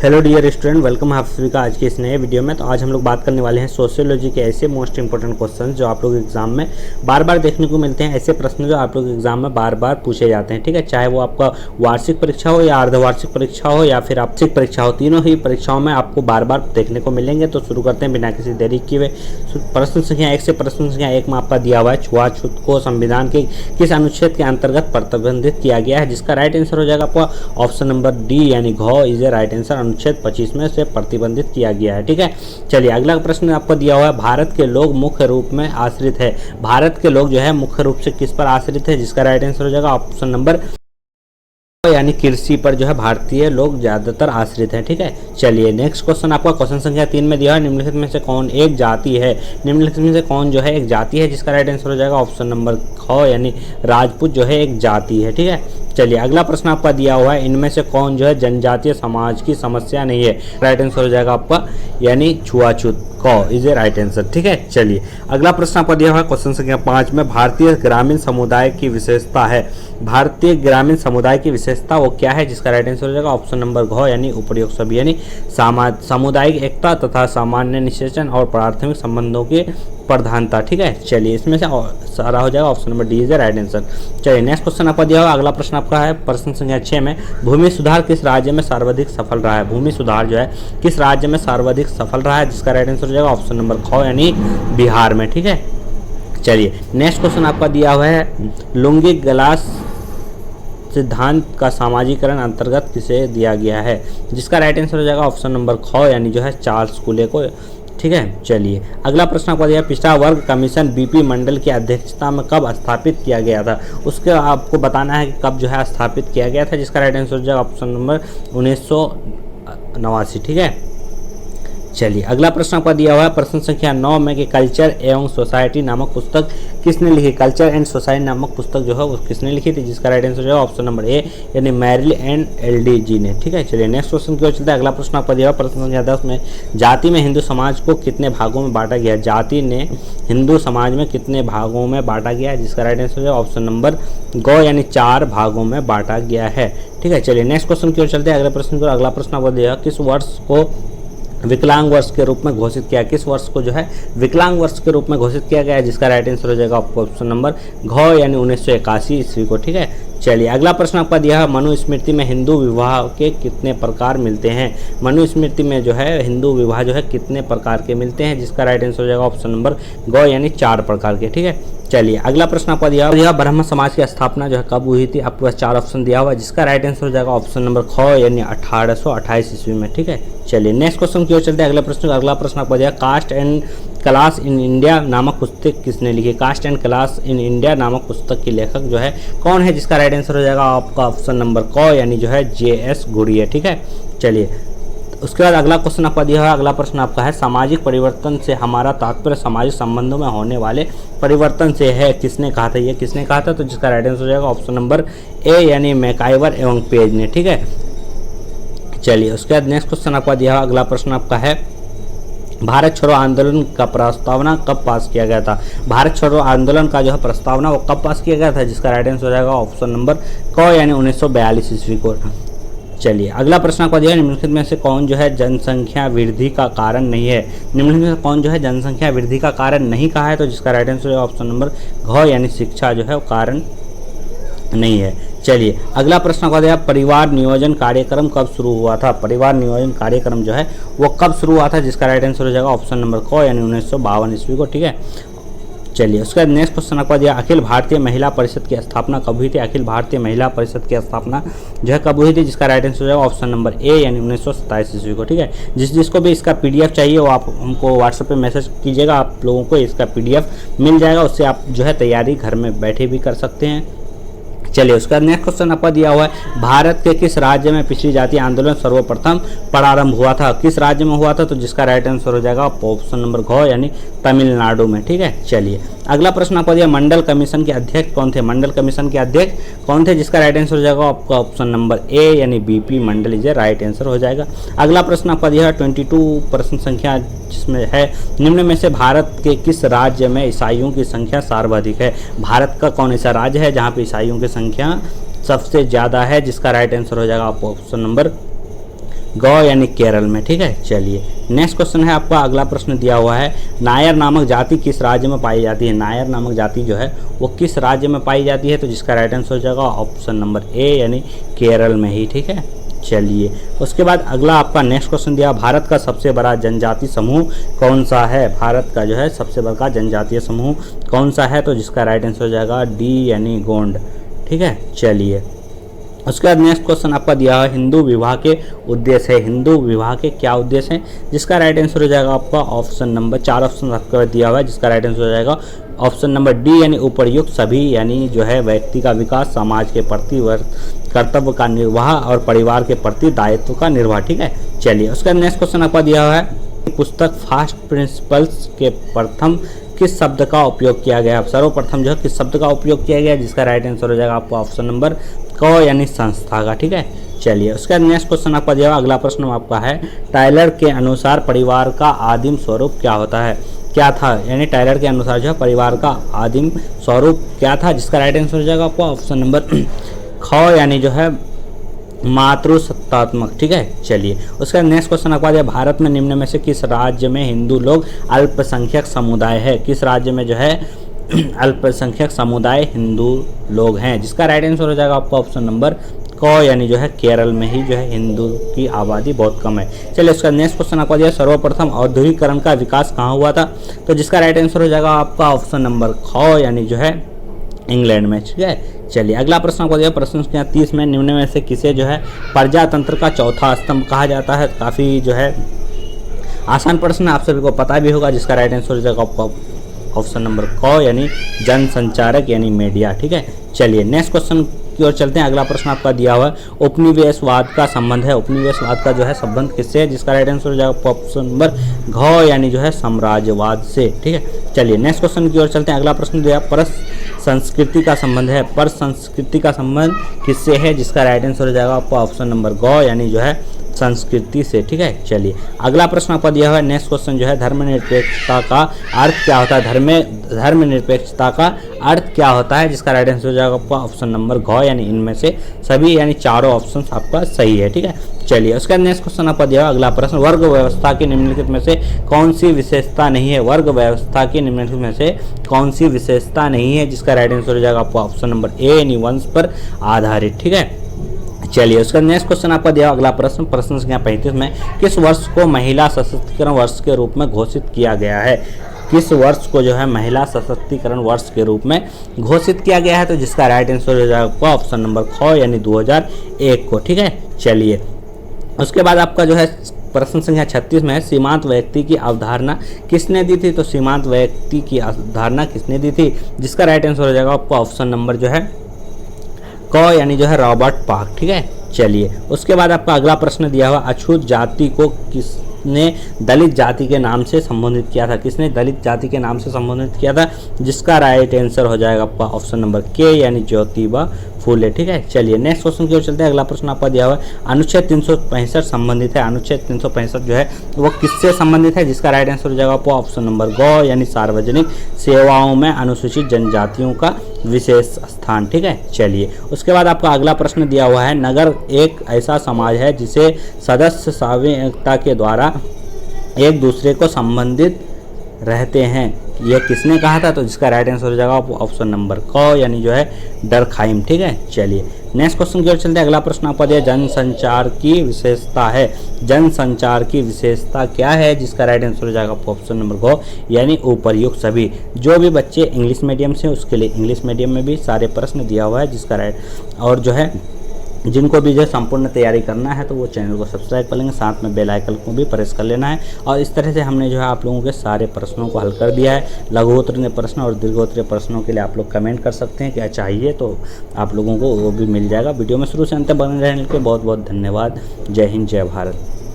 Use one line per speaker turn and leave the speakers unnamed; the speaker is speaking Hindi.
हेलो डियर स्टूडेंट, वेलकम है आप सभी का आज के इस नए वीडियो में। तो आज हम लोग बात करने वाले हैं सोशियोलॉजी के ऐसे मोस्ट इंपॉर्टेंट क्वेश्चन जो आप लोग एग्जाम में बार बार देखने को मिलते हैं। ऐसे प्रश्न जो आप लोग एग्जाम में बार बार पूछे जाते हैं, ठीक है। चाहे वो आपका वार्षिक परीक्षा हो या अर्धवार्षिक परीक्षा हो या फिर वार्षिक परीक्षा हो, तीनों ही परीक्षाओं में आपको बार बार देखने को मिलेंगे। तो शुरू करते हैं बिना किसी देरी किए। प्रश्न संख्या 1 से प्रश्न संख्या 1 में आपका दिया हुआ है छुआछूत को संविधान के किस अनुच्छेद के अंतर्गत प्रतिबंधित किया गया है, जिसका राइट आंसर हो जाएगा आपका ऑप्शन नंबर डी यानी घ इज ए राइट आंसर। अनुच्छेद 25 में से प्रतिबंधित किया गया है, ठीक है। चलिए अगला प्रश्न आपको दिया हुआ है भारत के लोग मुख्य रूप में आश्रित है। भारत के लोग जो है मुख्य रूप से किस पर आश्रित है, जिसका राइट आंसर हो जाएगा ऑप्शन नंबर यानी कृषि पर जो है भारतीय लोग ज्यादातर आश्रित हैं, ठीक है। चलिए नेक्स्ट क्वेश्चन आपका क्वेश्चन संख्या 3 में दिया है निम्नलिखित में से कौन एक जाति है। निम्नलिखित में से कौन जो है एक जाति है, जिसका राइट आंसर हो जाएगा ऑप्शन नंबर ख यानी राजपूत जो है एक जाति है, ठीक है। चलिए अगला प्रश्न आपका दिया हुआ है इनमें से कौन जो है जनजातीय समाज की समस्या नहीं है। राइट आंसर हो जाएगा आपका यानी छुआछूत क इज ए राइट आंसर, ठीक है। चलिए अगला प्रश्न आपका दिया हुआ है क्वेश्चन संख्या 5 में भारतीय ग्रामीण समुदाय की विशेषता है। भारतीय ग्रामीण समुदाय की विशेषता वो क्या है, जिसका राइट आंसर हो जाएगा ऑप्शन नंबर घ यानी उपयुक्त सभी यानी सामुदायिक एकता तथा सामान्य निषेचन और प्राथमिक संबंधों की प्रधानता, ठीक है। चलिए इसमें से सारा हो जाएगा option number D is right answer. चलिए नेक्स्ट क्वेश्चन आपका दिया हुआ अगला प्रश्न आपका है प्रश्न संख्या 6 में भूमि सुधार किस राज्य में सर्वाधिक सफल रहा है। भूमि सुधार जो है किस राज्य में सर्वाधिक सफल रहा है, जिसका राइट आंसर हो जाएगा ऑप्शन नंबर ख यानी बिहार में, ठीक है। चलिए नेक्स्ट क्वेश्चन आपका दिया हुआ है लुंगी गलास सिद्धांत का सामाजिकरण अंतर्गत किसे दिया गया है, जिसका राइट आंसर हो जाएगा ऑप्शन नंबर ख यानी जो है चार्ल्स कूले को, ठीक है। चलिए अगला प्रश्न आपको दिया पिछड़ा वर्ग कमीशन बीपी मंडल की अध्यक्षता में कब स्थापित किया गया था। उसके आपको बताना है कि कब जो है स्थापित किया गया था, जिसका राइट आंसर हो जाएगा ऑप्शन नंबर 1989, ठीक है। चलिए अगला प्रश्न आपका दिया हुआ है प्रश्न संख्या 9 में कि कल्चर एवं सोसाइटी नामक पुस्तक किसने लिखी। कल्चर एंड सोसाइटी नामक पुस्तक जो है वो किसने लिखी थी, जिसका राइट आंसर जो है ऑप्शन नंबर ए यानी मैरिल एंड एलडी जी ने, ठीक है। चलिए नेक्स्ट क्वेश्चन की ओर चलते हैं। अगला प्रश्न आपका दिया हुआ प्रश्न संख्या 10 में जाति में हिंदू समाज को कितने भागों में बांटा गया। जाति ने हिंदू समाज में कितने भागों में बांटा गया, जिसका राइट आंसर जो है ऑप्शन नंबर ग यानी 4 भागों में बांटा गया है, ठीक है। चलिए नेक्स्ट क्वेश्चन की ओर चलते हैं अगले प्रश्न को। अगला प्रश्न आपको दिया किस वर्ष को विकलांग वर्ष के रूप में घोषित किया, किस वर्ष को जो है विकलांग वर्ष के रूप में घोषित किया गया है, जिसका राइट आंसर हो जाएगा आपको ऑप्शन नंबर घ यानी 1981 ईस्वी को, ठीक है। चलिए अगला प्रश्न आपका दिया है मनुस्मृति में हिंदू विवाह के कितने प्रकार मिलते हैं। मनुस्मृति में जो है हिंदू विवाह जो है कितने प्रकार के मिलते हैं, जिसका राइट आंसर हो जाएगा ऑप्शन नंबर ग यानी 4 प्रकार के, ठीक है। चलिए अगला प्रश्न आपका दिया हुआ ब्रह्म समाज की स्थापना जो है कब हुई थी। आपके पास 4 ऑप्शन दिया हुआ है, जिसका राइट आंसर हो जाएगा ऑप्शन नंबर ख यानी 1828 ईस्वी में, ठीक है। चलिए नेक्स्ट क्वेश्चन की ओर चलते हैं अगला प्रश्न। अगला प्रश्न आपको दिया caste and class in India नामक पुस्तक किसने लिखी। Caste and class in India नामक पुस्तक की लेखक जो है कौन है, जिसका राइट आंसर हो जाएगा आपका ऑप्शन नंबर क यानी जो है JS गुड़िया, ठीक है। चलिए उसके बाद अगला क्वेश्चन आपका दिया है अगला प्रश्न आपका है सामाजिक परिवर्तन से हमारा तात्पर्य सामाजिक संबंधों में होने वाले परिवर्तन से है, किसने कहा था, ये किसने कहा था, तो जिसका राइट आंसर हो जाएगा ऑप्शन नंबर ए यानी मैकाइवर एवं पेज ने, ठीक है। चलिए उसके बाद नेक्स्ट क्वेश्चन आपका दिया हुआ अगला प्रश्न आपका है भारत छोड़ो आंदोलन का प्रस्तावना कब पास किया गया था। भारत छोड़ो आंदोलन का जो है प्रस्तावना वो कब पास किया गया था, जिसका राइट आंसर हो जाएगा ऑप्शन नंबर क यानी 1942 ईस्वी को। चलिए अगला प्रश्न आपको दिया निम्नलिखित में से कौन जो है जनसंख्या वृद्धि का कारण नहीं है। निम्नलिखित में से कौन जो है जनसंख्या वृद्धि का कारण नहीं कहा है, तो जिसका राइट आंसर है ऑप्शन नंबर घ यानी शिक्षा जो है वो कारण नहीं है। चलिए अगला प्रश्न आपको दिया परिवार नियोजन कार्यक्रम कब शुरू हुआ था। परिवार नियोजन कार्यक्रम जो है वो कब शुरू हुआ था, जिसका राइट आंसर हो जाएगा ऑप्शन नंबर क यानी 1952 ईस्वी को, ठीक है। चलिए उसके बाद नेक्स्ट क्वेश्चन आपको दिया अखिल भारतीय महिला परिषद की स्थापना कब हुई थी। अखिल भारतीय महिला परिषद की स्थापना जो है कब हुई थी, जिसका राइट आंसर हो जाएगा ऑप्शन नंबर ए यानी 1927 ईस्वी को, ठीक है। जिसको भी इसका PDF चाहिए वो आप हमको व्हाट्सएप पे मैसेज कीजिएगा, आप लोगों को इसका PDF मिल जाएगा, उससे आप जो है तैयारी घर में बैठे भी कर सकते हैं। चलिए उसका नेक्स्ट क्वेश्चन आपका दिया हुआ है भारत के किस राज्य में पिछड़ी जाति आंदोलन सर्वप्रथम प्रारंभ हुआ था। किस राज्य में हुआ था, तो जिसका राइट आंसर हो जाएगा ऑप्शन नंबर घ यानी तमिलनाडु में, ठीक है। चलिए अगला प्रश्न आपको दिया मंडल कमीशन के अध्यक्ष कौन थे। मंडल कमीशन के अध्यक्ष कौन थे, जिसका राइट आंसर हो जाएगा आपका ऑप्शन नंबर ए यानी BP Mandal is right answer हो जाएगा। अगला प्रश्न आपका दिया 22 प्रश्न संख्या जिसमें है निम्न में से भारत के किस राज्य में ईसाइयों की संख्या सर्वाधिक है। भारत का कौन ऐसा राज्य है जहाँ पे ईसाइयों की संख्या सबसे ज़्यादा है, जिसका राइट आंसर हो जाएगा आपको ऑप्शन नंबर ग यानी केरल में। ठीक है, चलिए नेक्स्ट क्वेश्चन है आपका, अगला प्रश्न दिया हुआ है, नायर नामक जाति किस राज्य में पाई जाती है? नायर नामक जाति जो है वो किस राज्य में पाई जाती है? तो जिसका राइट आंसर हो जाएगा ऑप्शन नंबर ए यानी केरल में ही। ठीक है, चलिए उसके बाद अगला आपका नेक्स्ट क्वेश्चन दिया, भारत का सबसे बड़ा जनजाति समूह कौन सा है? भारत का जो है सबसे बड़ा जनजातीय समूह कौन सा है? तो जिसका राइट आंसर हो जाएगा डी यानी गोंड। ठीक है, चलिए उसके बाद नेक्स्ट क्वेश्चन आपका दिया है, हिंदू विवाह के उद्देश्य है। हिंदू विवाह के क्या उद्देश्य हैं? जिसका राइट आंसर हो जाएगा आपका ऑप्शन नंबर, 4 ऑप्शन आपका दिया हुआ है, जिसका राइट आंसर हो जाएगा ऑप्शन नंबर डी यानी उपर्युक्त सभी, यानी जो है व्यक्ति का विकास, समाज के प्रति कर्तव्य का निर्वाह और परिवार के प्रति दायित्व का निर्वाह। ठीक है, चलिए उसका नेक्स्ट क्वेश्चन आपका दिया हुआ है, पुस्तक फास्ट प्रिंसिपल्स के प्रथम किस शब्द का उपयोग किया गया? सर्वप्रथम जो है किस शब्द का उपयोग किया गया? जिसका राइट आंसर हो जाएगा आपको ऑप्शन नंबर क यानी संस्था का। ठीक है, चलिए उसका नेक्स्ट क्वेश्चन आपका दिया हुआ, अगला प्रश्न आपका है, टायलर के अनुसार परिवार का आदिम स्वरूप क्या होता है? क्या था? यानी टायलर के अनुसार जो है परिवार का आदिम स्वरूप क्या था? जिसका राइट आंसर हो जाएगा आपको ऑप्शन नंबर ख यानी जो है मातृसत्तात्मक। ठीक है, चलिए उसका नेक्स्ट क्वेश्चन आपका दिया, भारत में निम्न में से किस राज्य में हिंदू लोग अल्पसंख्यक समुदाय है? किस राज्य में जो है अल्पसंख्यक समुदाय हिंदू लोग हैं? जिसका राइट आंसर हो जाएगा आपका ऑप्शन नंबर क यानी जो है केरल में ही जो है हिंदू की आबादी बहुत कम है। चलिए उसका नेक्स्ट क्वेश्चन आपका दिया, सर्वप्रथम औद्योगिकरण का विकास कहाँ हुआ था? तो जिसका राइट आंसर हो जाएगा आपका ऑप्शन नंबर ख यानी जो है इंग्लैंड में। ठीक है, चलिए अगला प्रश्न आपको दिया, प्रश्न संख्या 30 में निम्न में से किसे जो है प्रजातंत्र का चौथा स्तंभ कहा जाता है? काफ़ी जो है आसान प्रश्न आप सभी को पता भी होगा, जिसका राइट आंसर हो जाएगा ऑप्शन नंबर क यानी जनसंचारक यानी मीडिया। ठीक है, चलिए नेक्स्ट क्वेश्चन की ओर चलते हैं। अगला प्रश्न आपका दिया हुआ है, उपनिवेशवाद का संबंध है। उपनिवेशवाद का जो है संबंध किससे है? जिसका राइट आंसर हो जाएगा ऑप्शन नंबर घ यानी जो है साम्राज्यवाद से। ठीक है, चलिए नेक्स्ट क्वेश्चन की ओर चलते हैं। अगला प्रश्न दिया, पर संस्कृति का संबंध है। पर संस्कृति का संबंध किससे है? जिसका राइट आंसर हो जाएगा आपको ऑप्शन नंबर ग यानी जो है संस्कृति से। ठीक है, चलिए अगला प्रश्न आपका दिया हुआ है, नेक्स्ट क्वेश्चन जो है, धर्मनिरपेक्षता का अर्थ क्या होता है? धर्मनिरपेक्षता का अर्थ क्या होता है? जिसका राइट आंसर हो जाएगा आपका ऑप्शन नंबर घ यानी इनमें से सभी यानी चारों ऑप्शन आपका सही है। ठीक है, चलिए उसका नेक्स्ट क्वेश्चन आपका दिया हुआ अगला प्रश्न, वर्ग व्यवस्था की निम्नलिखित में से कौन सी विशेषता नहीं है? वर्ग व्यवस्था की निम्नलिखित में से कौन सी विशेषता नहीं है? जिसका राइट आंसर हो जाएगा आपको ऑप्शन नंबर ए यानी वंश पर आधारित। ठीक है, चलिए उसका नेक्स्ट क्वेश्चन आपका दिया अगला प्रश्न, प्रश्न संख्या 35 में किस वर्ष को महिला सशक्तिकरण वर्ष के रूप में घोषित किया गया है? किस वर्ष को जो है महिला सशक्तिकरण वर्ष के रूप में घोषित किया गया है? तो जिसका राइट आंसर हो जाएगा ऑप्शन नंबर ख यानी 2001 को। ठीक है, चलिए उसके बाद आपका जो है प्रश्न संख्या 36 में सीमांत व्यक्ति की अवधारणा किसने दी थी? तो सीमांत व्यक्ति की अवधारणा किसने दी थी? जिसका राइट आंसर हो जाएगा आपको ऑप्शन नंबर जो है क यानी जो है रॉबर्ट पार्क। ठीक है, चलिए उसके बाद आपका अगला प्रश्न दिया हुआ, अछूत जाति को किसने दलित जाति के नाम से संबोधित किया था? किसने दलित जाति के नाम से संबोधित किया था? जिसका राइट आंसर हो जाएगा आपका ऑप्शन नंबर के यानी ज्योतिबा फूले। ठीक है, चलिए नेक्स्ट क्वेश्चन की ओर चलते हैं। अगला प्रश्न आपका दिया हुआ है, अनुच्छेद 365 संबंधित है। अनुच्छेद 365 जो है वो किससे संबंधित है? जिसका राइट आंसर हो जाएगा आपको ऑप्शन नंबर ग यानी सार्वजनिक सेवाओं में अनुसूचित जनजातियों का विशेष स्थान। ठीक है, चलिए उसके बाद आपका अगला प्रश्न दिया हुआ है, नगर एक ऐसा समाज है जिसे सदस्य सार्वजनिकता के द्वारा एक दूसरे को संबंधित रहते हैं। यह किसने कहा था? तो जिसका राइट आंसर हो जाएगा ऑप्शन नंबर क यानी जो है डरखाइम। ठीक है, चलिए नेक्स्ट क्वेश्चन की ओर चलते हैं। अगला प्रश्न आपका दिया, जनसंचार की विशेषता है। जनसंचार की विशेषता क्या है? जिसका राइट आंसर हो जाएगा ऑप्शन नंबर ग यानी उपर्युक्त सभी। जो भी बच्चे इंग्लिश मीडियम से उसके लिए इंग्लिश मीडियम में भी सारे प्रश्न दिया हुआ है, जिसका राइट और जो है जिनको भी जो है संपूर्ण तैयारी करना है तो वो चैनल को सब्सक्राइब कर लेंगे, साथ में बेल आइकन को भी प्रेस कर लेना है। और इस तरह से हमने जो है आप लोगों के सारे प्रश्नों को हल कर दिया है। लघुत्तरीय प्रश्न और दीर्घोत्तरीय प्रश्नों के लिए आप लोग कमेंट कर सकते हैं क्या चाहिए, तो आप लोगों को वो भी मिल जाएगा। वीडियो में शुरू से अंत तक बने रहने के लिए बहुत बहुत धन्यवाद। जय हिंद, जय भारत।